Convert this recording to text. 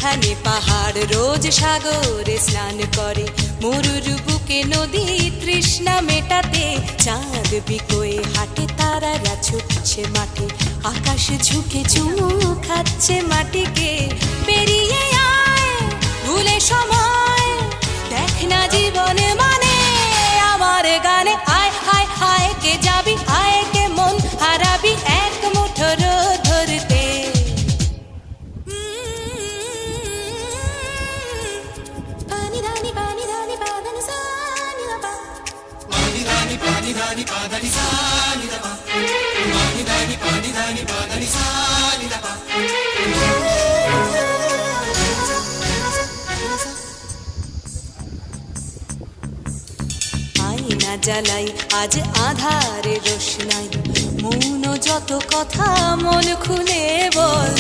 যেখানে পাহাড় রোজ সাগরে স্নান করে, মরুর বুকে নদী তৃষ্ণা মেটাতে, চাঁদ বিকোয়ে হাটে তারারা ছুটছে মাঠে, আকাশ ঝুঁকে চুমু খাচ্ছে মাটিকে। পেরিয়ে আয় ভুলে সময়, দেখ না জীবনে মানে আমার গানে। আয় হায় হায় কে যাবি, আয় কে মন হারাবি এক মুঠোর ধরতে। পানি ধানি পানি ধানি পাদানি সানি দাপা, পানি ধানি পাদানি সানি দাপা, পানি ধানি পাদানি সানি দাপা। আয়না জ্বালাই আজ আধারে রোশনাই, মৌন যত কথা মন খুলে বল।